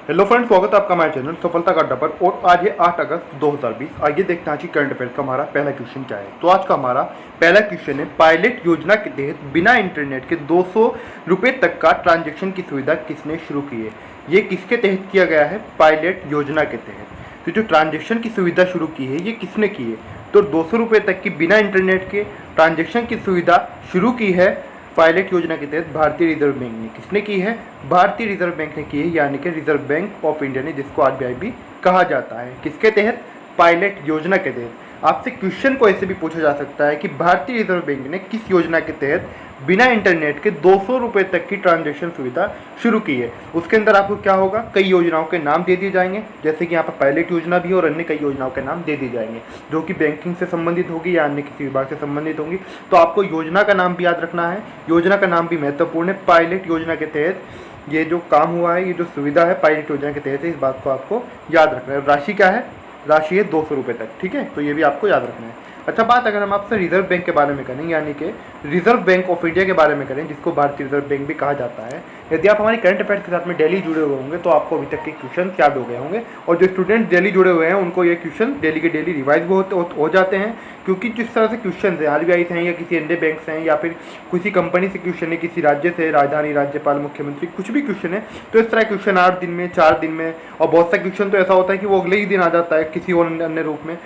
Hello friends, स्वागत है आपका हमारे चैनल सफलता का अड्डा पर। और आज है 8 अगस्त 2020। आइए देखते हैं आज की करंट अफेयर का हमारा पहला क्वेश्चन क्या है। तो आज का हमारा पहला क्वेश्चन है, पायलट योजना के तहत बिना इंटरनेट के 200 रुपये तक का ट्रांजैक्शन की सुविधा किसने शुरू की है। ये किसके तहत किया गया है? पायलट योजना के तहत। तो जो ट्रांजैक्शन की सुविधा शुरू की है ये किसने की है? तो 200 रुपये तक की बिना इंटरनेट के ट्रांजैक्शन की सुविधा शुरू की है पायलट योजना के तहत भारतीय रिजर्व बैंक ने। किसने की है? भारतीय रिजर्व बैंक ने की है, यानी कि रिजर्व बैंक ऑफ इंडिया ने, जिसको आरबीआई भी कहा जाता है। किसके तहत? पायलट योजना के तहत। आपसे क्वेश्चन को ऐसे भी पूछा जा सकता है कि भारतीय रिजर्व बैंक ने किस योजना के तहत बिना इंटरनेट के 200 रुपये तक की ट्रांजैक्शन सुविधा शुरू की है। उसके अंदर आपको क्या होगा, कई योजनाओं के नाम दे दिए जाएंगे, जैसे कि यहाँ पर पायलट योजना भी और अन्य कई योजनाओं के नाम दे दिए जाएंगे जो कि बैंकिंग से संबंधित होगी या अन्य किसी विभाग से संबंधित होंगी। तो आपको योजना का नाम भी याद रखना है, योजना का नाम भी महत्वपूर्ण है। पायलट योजना के तहत ये जो काम हुआ है, ये जो सुविधा है पायलट योजना के तहत है, इस बात को आपको याद रखना है। राशि क्या है? राशि है 200 रुपये तक, ठीक है, तो ये भी आपको याद रखना है। अच्छा, बात अगर हम आपसे रिजर्व बैंक के बारे में करें, यानी कि रिजर्व बैंक ऑफ इंडिया के बारे में करें, जिसको भारतीय रिजर्व बैंक भी कहा जाता है। यदि आप हमारी करंट अफेयर्स के साथ में डेली जुड़े हुए होंगे तो आपको अभी तक के क्वेश्चन याद हो गए होंगे, और जो स्टूडेंट डेली जुड़े हुए हैं उनको ये क्वेश्चन डेली के डेली रिवाइज भी हो जाते हैं, क्योंकि जिस तरह से क्वेश्चन है आरबीआई से हैं या किसी अन्य बैंक से हैं या फिर किसी कंपनी से क्वेश्चन है, किसी राज्य से, राजधानी, राज्यपाल, मुख्यमंत्री, कुछ भी क्वेश्चन है, तो इस तरह क्वेश्चन 8 दिन में, 4 दिन में, और बहुत सा क्वेश्चन तो ऐसा होता है कि वो अगले ही दिन आ जाता है किसी और अन्य रूप में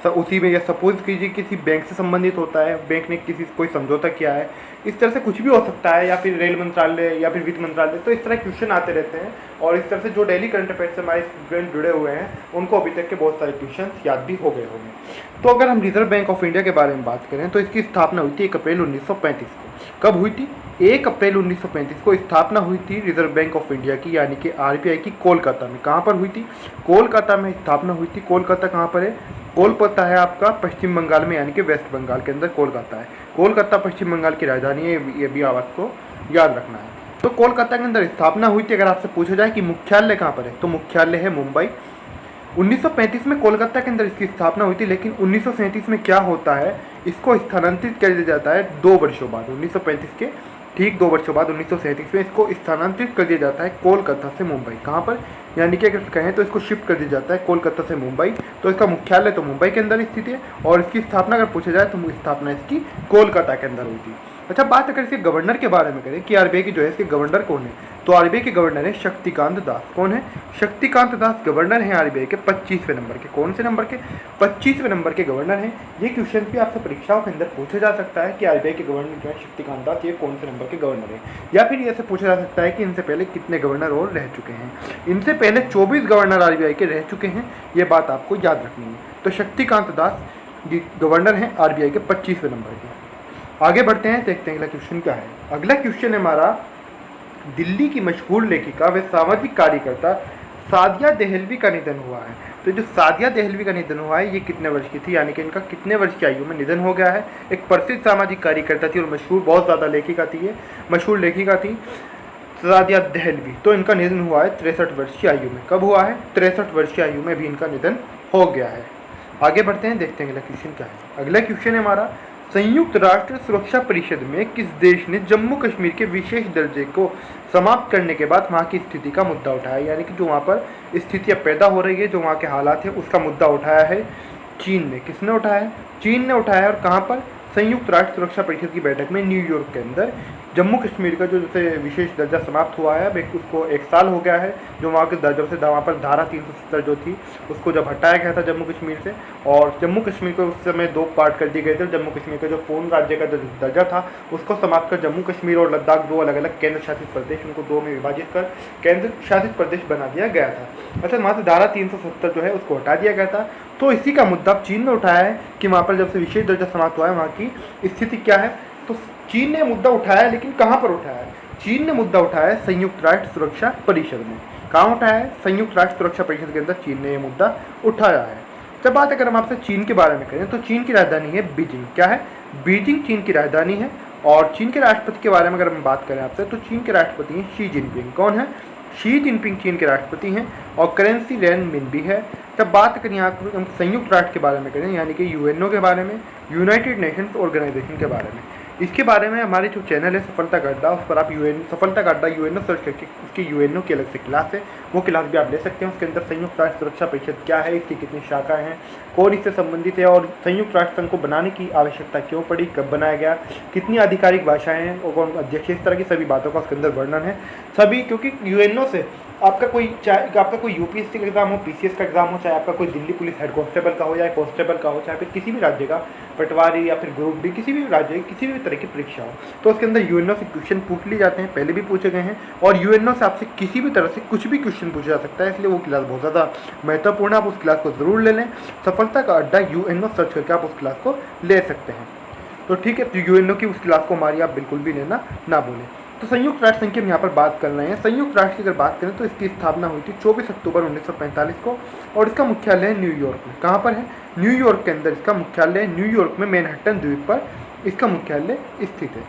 उसी में। या सपोज कीजिए किसी बैंक से संबंधित होता है, बैंक ने किसी कोई समझौता किया है, इस तरह से कुछ भी हो सकता है, या फिर रेल मंत्रालय या फिर वित्त मंत्रालय, तो इस तरह क्वेश्चन आते रहते हैं। और इस तरह से जो डेली करंट अफेयर से हमारे स्टूडेंट जुड़े हुए हैं उनको अभी तक के बहुत सारे क्वेश्चन याद भी हो गए होंगे। तो अगर हम रिजर्व बैंक ऑफ इंडिया के बारे में बात करें तो इसकी स्थापना हुई थी 1 अप्रैल 1935 को। कब हुई थी? 1 अप्रैल 1935 को स्थापना हुई थी रिजर्व बैंक ऑफ इंडिया की, यानी कि आरबीआई की, कोलकाता में। कहाँ पर हुई थी? कोलकाता में स्थापना हुई थी। कोलकाता कहाँ पर है? कोलकाता है आपका पश्चिम बंगाल में, यानी कि वेस्ट बंगाल के अंदर कोलकाता है। कोलकाता पश्चिम बंगाल की राजधानी है, ये भी आपको याद रखना है। तो कोलकाता के अंदर स्थापना हुई थी। अगर आपसे पूछा जाए कि मुख्यालय कहाँ पर है, तो मुख्यालय है मुंबई। 1935 में कोलकाता के अंदर इसकी स्थापना हुई थी, लेकिन 1937 में क्या होता है, इसको स्थानांतरित कर दिया जाता है 2 वर्षों बाद। 1935 के ठीक 2 वर्षों बाद 1937 में इसको स्थानांतरित कर दिया जाता है कोलकाता से मुंबई। कहाँ पर? यानी कि अगर कहें तो इसको शिफ्ट कर दिया जाता है कोलकाता से मुंबई। तो इसका मुख्यालय तो मुंबई के अंदर स्थित है, और इसकी स्थापना अगर पूछा जाए तो स्थापना इसकी कोलकाता के अंदर हुई थी। अच्छा, बात अगर इसके गवर्नर के बारे में करें कि आरबीआई की जो है इसके गवर्नर कौन है, तो आरबीआई के गवर्नर है शक्तिकांत दास। कौन है? शक्तिकांत दास गवर्नर हैं आरबीआई के 25वें नंबर के। कौन से नंबर के? 25वें नंबर के गवर्नर हैं। ये क्वेश्चन भी आपसे परीक्षाओं के अंदर पूछा जा सकता है कि आरबीआई के गवर्नर जो है शक्तिकांत दास, ये कौन से नंबर के गवर्नर हैं। या फिर ऐसे पूछा जा सकता है कि इनसे पहले कितने गवर्नर और रह चुके हैं। इनसे पहले 24 गवर्नर आरबीआई के रह चुके हैं, ये बात आपको याद रखनी है। तो शक्तिकांत दास गवर्नर हैं आरबीआई के 25वें नंबर के। आगे बढ़ते हैं, देखते हैं अगला क्वेश्चन क्या है। अगला क्वेश्चन है हमारा, दिल्ली की मशहूर लेखिका व सामाजिक कार्यकर्ता सादिया देहलवी का निधन हुआ है। तो जो सादिया देहलवी का निधन हुआ है, ये कितने वर्ष की थी, यानी कि इनका कितने वर्ष की आयु में निधन हो गया है। एक प्रसिद्ध सामाजिक कार्यकर्ता थी और मशहूर, बहुत ज़्यादा लेखिका थी, ये मशहूर लेखिका थी सादिया देहलवी। तो इनका निधन हुआ है 63 वर्ष की आयु में। कब हुआ है? 63 वर्ष की आयु में भी इनका निधन हो गया है। आगे बढ़ते हैं, देखते हैं अगला क्वेश्चन क्या है। अगला क्वेश्चन है हमारा, संयुक्त राष्ट्र सुरक्षा परिषद में किस देश ने जम्मू कश्मीर के विशेष दर्जे को समाप्त करने के बाद वहाँ की स्थिति का मुद्दा उठाया, यानी कि जो वहाँ पर स्थितियाँ पैदा हो रही है, जो वहाँ के हालात हैं, उसका मुद्दा उठाया है चीन ने। किसने उठाया? चीन ने उठाया। और कहाँ पर? संयुक्त राष्ट्र सुरक्षा परिषद की बैठक में न्यूयॉर्क के अंदर। जम्मू कश्मीर का जो जैसे विशेष दर्जा समाप्त हुआ है, अब उसको 1 साल हो गया है, जो वहाँ के दर्जों से वहाँ पर धारा 370 जो थी उसको जब हटाया गया था जम्मू कश्मीर से, और जम्मू कश्मीर को उस समय 2 पार्ट कर दिए गए थे। जम्मू कश्मीर का जो पूर्ण राज्य का जो दर्जा था उसको समाप्त कर जम्मू कश्मीर और लद्दाख 2 अलग अलग केंद्र शासित प्रदेश, उनको 2 में विभाजित कर केंद्र शासित प्रदेश बना दिया गया था। अच्छा, वहाँ से धारा 370 जो है उसको हटा दिया गया था। तो इसी का मुद्दा चीन ने उठाया है कि वहाँ पर जब से विशेष दर्जा समाप्त हुआ है वहाँ की स्थिति क्या है। तो चीन ने मुद्दा उठाया है, लेकिन कहाँ पर उठाया है? चीन ने मुद्दा उठाया है संयुक्त राष्ट्र सुरक्षा परिषद में। कहाँ उठाया है? संयुक्त राष्ट्र सुरक्षा परिषद के अंदर चीन ने ये मुद्दा उठाया है। जब बात अगर हम आपसे चीन के बारे में करें तो चीन की राजधानी है बीजिंग। क्या है? बीजिंग चीन की राजधानी है। और चीन के राष्ट्रपति के बारे में अगर हम बात करें आपसे, तो चीन के राष्ट्रपति हैं शी जिनपिंग। कौन है? शी जिनपिंग चीन के राष्ट्रपति हैं। और करेंसी रेन मिन भी है। जब बात करें यहाँ पर हम संयुक्त राष्ट्र के बारे में करें, यानी कि यूएनओ के बारे में, यूनाइटेड नेशंस ऑर्गेनाइजेशन के बारे में, इसके बारे में हमारे जो चैनल है सफलता का अड्डा, उस पर आप सफलता का अड्डा यूएनओ सर्च करके उसकी यूएनओ की अलग से क्लास है, वो क्लास भी आप ले सकते हैं। उसके अंदर संयुक्त राष्ट्र सुरक्षा परिषद क्या है, इसकी कितनी शाखाएं हैं, कौन इससे संबंधित है और संयुक्त राष्ट्र संघ को बनाने की आवश्यकता क्यों पड़ी, कब बनाया गया, कितनी आधिकारिक भाषाएं हैं और कौन अध्यक्ष, इस तरह की सभी बातों का उसके अंदर वर्णन है सभी। क्योंकि यूएनओ से आपका कोई यूपीएससी का एग्जाम हो, पीसीएस का एग्जाम हो, चाहे आपका कोई दिल्ली पुलिस हेड कांस्टेबल का हो या कांस्टेबल का हो, चाहे फिर किसी भी राज्य का पटवारी या फिर ग्रुप डी, किसी भी राज्य की किसी भी तरह की परीक्षा हो, तो उसके अंदर यूएनओ से क्वेश्चन पूछ लिए जाते हैं, पहले भी पूछे गए हैं और यूएनओ से आपसे किसी भी तरह से कुछ भी क्वेश्चन पूछा जा सकता है। इसलिए वो क्लास बहुत ज़्यादा महत्वपूर्ण है, आप उस क्लास को ज़रूर ले लें। सफलता का अड्डा यूएनओ सर्च करके आप उस क्लास को ले सकते हैं। तो ठीक है, तो यूएनओ की उस क्लास को हमारी आप बिल्कुल भी लेना ना भूलें। तो संयुक्त राष्ट्र संघ की हम यहाँ पर बात कर रहे हैं। संयुक्त राष्ट्र की अगर बात करें तो इसकी स्थापना हुई थी 24 अक्टूबर 1945 को और इसका मुख्यालय है न्यूयॉर्क में। कहाँ पर है? न्यूयॉर्क के अंदर इसका मुख्यालय है। न्यूयॉर्क में मैनहट्टन द्वीप पर इसका मुख्यालय स्थित है।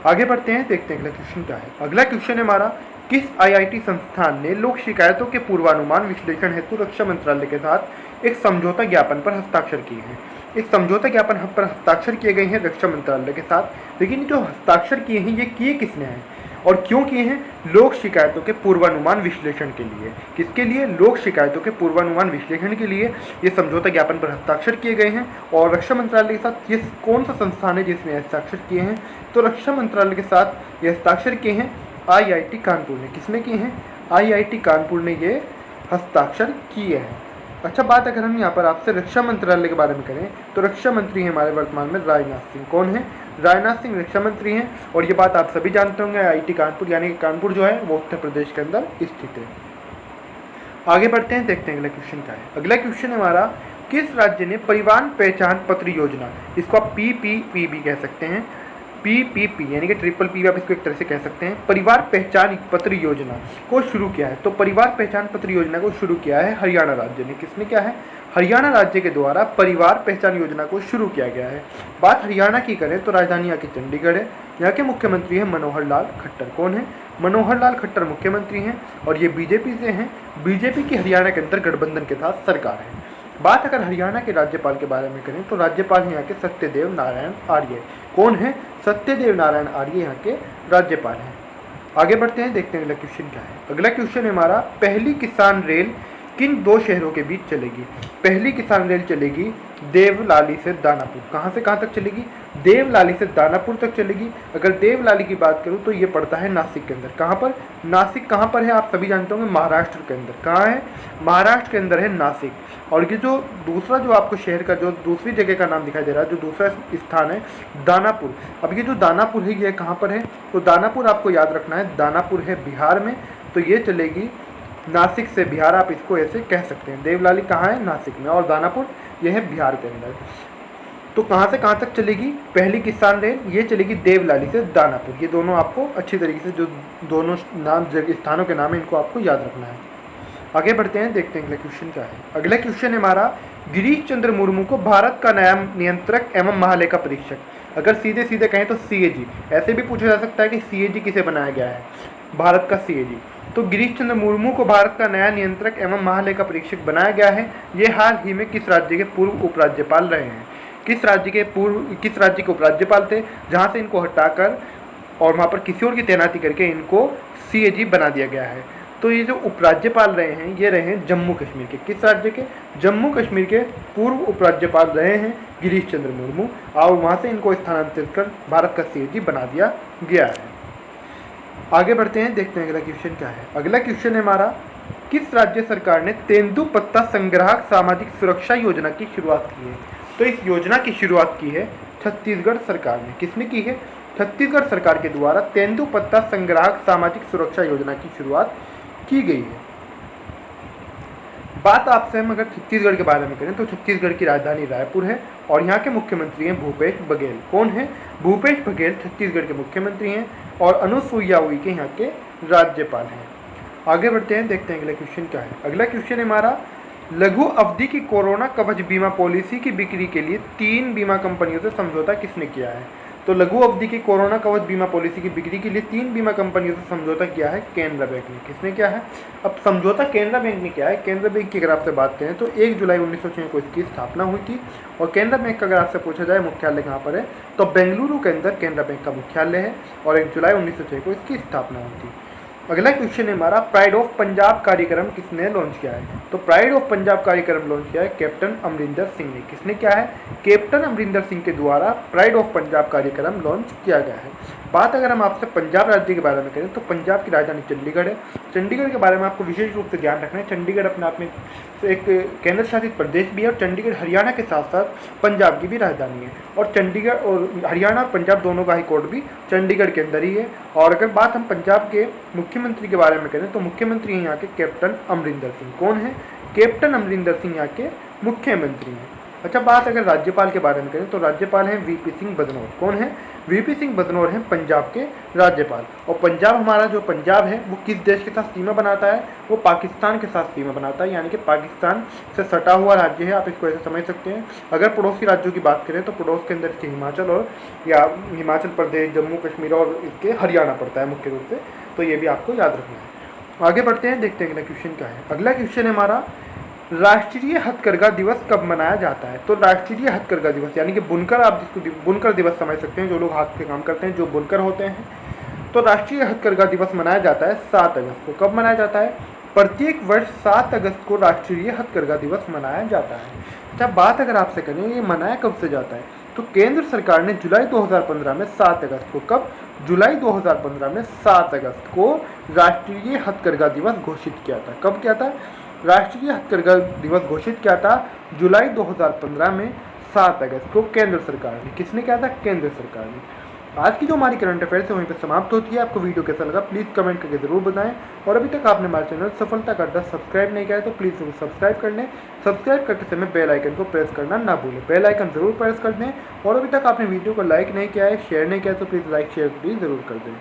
आगे बढ़ते हैं, देखते हैं अगला क्वेश्चन क्या है। अगला क्वेश्चन है हमारा, किस आईआईटी संस्थान ने लोक शिकायतों के पूर्वानुमान विश्लेषण हेतु रक्षा मंत्रालय के साथ एक समझौता ज्ञापन पर हस्ताक्षर किए हैं? एक समझौता ज्ञापन पर हस्ताक्षर किए गए हैं रक्षा मंत्रालय के साथ, लेकिन जो हस्ताक्षर किए हैं ये किए किसने हैं और क्यों किए हैं? लोक शिकायतों के पूर्वानुमान विश्लेषण के लिए। किसके लिए? लोक शिकायतों के पूर्वानुमान विश्लेषण के लिए ये समझौता ज्ञापन पर हस्ताक्षर किए गए हैं। और रक्षा मंत्रालय के साथ ये कौन सा संस्थान है जिसने हस्ताक्षर किए हैं? तो रक्षा मंत्रालय के साथ ये हस्ताक्षर किए हैं आईआईटी कानपुर ने। किसने किए हैं? आईआईटी कानपुर ने ये हस्ताक्षर किए हैं। अच्छा, बात अगर हम यहाँ पर आपसे रक्षा मंत्रालय के बारे में करें तो रक्षा मंत्री हैं हमारे वर्तमान में राजनाथ सिंह। कौन है? राजनाथ सिंह रक्षा मंत्री हैं। और ये बात आप सभी जानते होंगे, आईआईटी कानपुर यानी कि कानपुर जो है वो उत्तर प्रदेश के अंदर स्थित है। आगे बढ़ते हैं, देखते हैं अगला क्वेश्चन क्या है। अगला क्वेश्चन है हमारा, किस राज्य ने परिवहन पहचान पत्र योजना, इसको आप पीपीपी भी कह सकते हैं, पीपीपी यानी कि ट्रिपल पी आप इसको एक तरह से कह सकते हैं, परिवार पहचान पत्र योजना को शुरू किया है? तो परिवार पहचान पत्र योजना को शुरू किया है हरियाणा राज्य ने। किसने किया है? हरियाणा राज्य के द्वारा परिवार पहचान योजना को शुरू किया गया है। बात हरियाणा की करें तो राजधानी यहाँ की चंडीगढ़ है। यहाँ के मुख्यमंत्री हैं मनोहर लाल खट्टर। कौन है? मनोहर लाल खट्टर मुख्यमंत्री हैं और ये बीजेपी से हैं। बीजेपी की हरियाणा के अंदर गठबंधन के साथ सरकार है। बात अगर हरियाणा के राज्यपाल के बारे में करें तो राज्यपाल हैं यहाँ के सत्यदेव नारायण आर्य। कौन है? सत्यदेव नारायण आर्य यहाँ के राज्यपाल हैं। आगे बढ़ते हैं, देखते हैं अगला क्वेश्चन क्या है। अगला क्वेश्चन है हमारा, पहली किसान रेल किन दो शहरों के बीच चलेगी? पहली किसान रेल चलेगी देवलाली से दानापुर। कहाँ से कहाँ तक चलेगी? देवलाली से दानापुर तक चलेगी। अगर देवलाली की बात करूँ तो ये पड़ता है नासिक के अंदर। कहाँ पर? नासिक कहाँ पर है? आप सभी जानते होंगे, महाराष्ट्र के अंदर। कहाँ है? महाराष्ट्र के अंदर है नासिक। और ये जो दूसरा जो आपको शहर का जो दूसरी जगह का नाम दिखाई दे रहा है, जो दूसरा स्थान है दानापुर। अब ये जो दानापुर है ये कहाँ पर है? तो दानापुर आपको याद रखना है, दानापुर है बिहार में। तो ये चलेगी नासिक से बिहार, आप इसको ऐसे कह सकते हैं। देवलाली कहाँ है? नासिक में। और दानापुर यह है बिहार के अंदर। तो कहाँ से कहाँ तक चलेगी पहली किसान रेल? ये चलेगी देवलाली से दानापुर। ये दोनों आपको अच्छी तरीके से जो दोनों नाम स्थानों के नाम है इनको आपको याद रखना है। आगे बढ़ते हैं, देखते हैं अगला क्वेश्चन क्या है। अगला क्वेश्चन है हमारा, गिरीश चंद्र मुर्मू को भारत का नया नियंत्रक एवं महालेखा परीक्षक, अगर सीधे सीधे कहें तो सीएजी, ऐसे भी पूछा जा सकता है कि सीएजी किसे बनाया गया है? भारत का सीएजी। तो गिरीश चंद्र मुर्मू को भारत का नया नियंत्रक एवं महालेखा परीक्षक बनाया गया है। ये हाल ही में किस राज्य के पूर्व उपराज्यपाल रहे हैं? किस राज्य के उपराज्यपाल थे जहाँ से इनको हटाकर और वहाँ पर किसी और की तैनाती करके इनको सीएजी बना दिया गया है? तो ये जो उपराज्यपाल रहे हैं ये रहे हैं जम्मू कश्मीर के। किस राज्य के? जम्मू कश्मीर के पूर्व उपराज्यपाल रहे हैं गिरीश चंद्र मुर्मू और वहाँ से इनको स्थानांतरित कर भारत का सीएजी बना दिया गया है। आगे बढ़ते हैं, देखते हैं अगला क्वेश्चन क्या है। अगला क्वेश्चन है हमारा, किस राज्य सरकार ने तेंदुपत्ता संग्राहक सामाजिक सुरक्षा योजना की शुरुआत की है? तो इस योजना की शुरुआत की है छत्तीसगढ़ सरकार ने। किसने की है? छत्तीसगढ़ सरकार के द्वारा तेंदुपत्ता संग्राहक सामाजिक सुरक्षा योजना की शुरुआत की गई है। बात आपसे हम अगर छत्तीसगढ़ के बारे में करें तो छत्तीसगढ़ की राजधानी रायपुर है और यहाँ के मुख्यमंत्री हैं भूपेश बघेल। कौन है? भूपेश बघेल छत्तीसगढ़ के मुख्यमंत्री हैं और अनुसुईया उइके यहाँ के राज्यपाल हैं। आगे बढ़ते हैं, देखते हैं अगला क्वेश्चन क्या है। अगला क्वेश्चन है हमारा, लघु अवधि की कोरोना कवच बीमा पॉलिसी की बिक्री के लिए 3 बीमा कंपनियों से समझौता किसने किया है? तो लघु अवधि की कोरोना कवच बीमा पॉलिसी की बिक्री के लिए 3 बीमा कंपनियों से समझौता किया है केनरा बैंक ने। किसने किया है? अब समझौता केनरा बैंक ने किया है। केनरा बैंक की अगर आपसे बात करें तो 1 जुलाई 1906 को इसकी स्थापना हुई थी। और केनरा बैंक का अगर आपसे पूछा जाए मुख्यालय कहाँ पर है, तो बेंगलुरु के अंदर केनरा बैंक का मुख्यालय है और 1 जुलाई 1906 को इसकी स्थापना हुई थी। अगला क्वेश्चन है हमारा, प्राइड ऑफ पंजाब कार्यक्रम किसने लॉन्च किया है? तो प्राइड ऑफ पंजाब कार्यक्रम लॉन्च किया है कैप्टन अमरिंदर सिंह ने। किसने किया है? कैप्टन अमरिंदर सिंह के द्वारा प्राइड ऑफ पंजाब कार्यक्रम लॉन्च किया गया है। बात अगर हम आपसे पंजाब राज्य के बारे में करें तो पंजाब की राजधानी चंडीगढ़ है। चंडीगढ़ के बारे में आपको विशेष रूप से ध्यान रखना है, चंडीगढ़ अपने आप में एक केंद्र शासित प्रदेश भी है और चंडीगढ़ हरियाणा के साथ साथ पंजाब की भी राजधानी है। और चंडीगढ़ और हरियाणा और पंजाब दोनों का हाई कोर्ट भी चंडीगढ़ के अंदर ही है। और अगर बात हम पंजाब के मुख्यमंत्री के बारे में करें तो मुख्यमंत्री हैं यहाँ के कैप्टन अमरिंदर सिंह। कौन है? कैप्टन अमरिंदर सिंह यहाँ के मुख्यमंत्री हैं। अच्छा, बात अगर राज्यपाल के बारे में करें तो राज्यपाल हैं वीपी सिंह बदनौर। कौन है? वीपी सिंह बदनौर हैं पंजाब के राज्यपाल। और पंजाब हमारा जो पंजाब है वो किस देश के साथ सीमा बनाता है? वो पाकिस्तान के साथ सीमा बनाता है, यानी कि पाकिस्तान से सटा हुआ राज्य है। आप इसको ऐसे समझ सकते हैं। अगर पड़ोसी राज्यों की बात करें तो पड़ोस के अंदर इसके हिमाचल और या हिमाचल प्रदेश, जम्मू कश्मीर और इसके हरियाणा पड़ता है मुख्य रूप से। तो ये भी आपको याद रखना है। आगे बढ़ते हैं, देखते हैं अगला क्वेश्चन क्या है। अगला क्वेश्चन है हमारा, राष्ट्रीय हथकरघा दिवस कब मनाया जाता है? तो राष्ट्रीय हथकरघा दिवस यानी कि बुनकर, आप जिसको बुनकर दिवस समझ सकते हैं, जो लोग हाथ के काम करते हैं, जो बुनकर होते हैं। तो राष्ट्रीय हथकरघा दिवस मनाया जाता है 7 अगस्त को। कब मनाया जाता है? प्रत्येक वर्ष 7 अगस्त को राष्ट्रीय हथकरघा दिवस मनाया जाता है। अच्छा, बात अगर आपसे करें ये मनाया कब से जाता है, तो केंद्र सरकार ने जुलाई 2015 में 7 अगस्त को, कब? जुलाई 2015 में 7 अगस्त को राष्ट्रीय हथकरघा दिवस घोषित किया था। कब किया था? राष्ट्रीय हथकरघा दिवस घोषित किया था जुलाई 2015 में 7 अगस्त को केंद्र सरकार ने। किसने किया था? केंद्र सरकार ने। आज की जो हमारी करंट अफेयर्स है वहीं पर समाप्त होती है। आपको वीडियो कैसा लगा प्लीज़ कमेंट करके ज़रूर बताएं। और अभी तक आपने हमारे चैनल सफलता का अड्डा सब्सक्राइब नहीं किया है तो प्लीज़ ज़रूर सब्सक्राइब कर लें। सब्सक्राइब करते समय बेल आइकन को प्रेस करना ना भूलें। बेल आइकन ज़रूर प्रेस कर दें। और अभी तक आपने वीडियो को लाइक नहीं किया है, शेयर नहीं किया है तो प्लीज़ लाइक शेयर भी ज़रूर कर दें।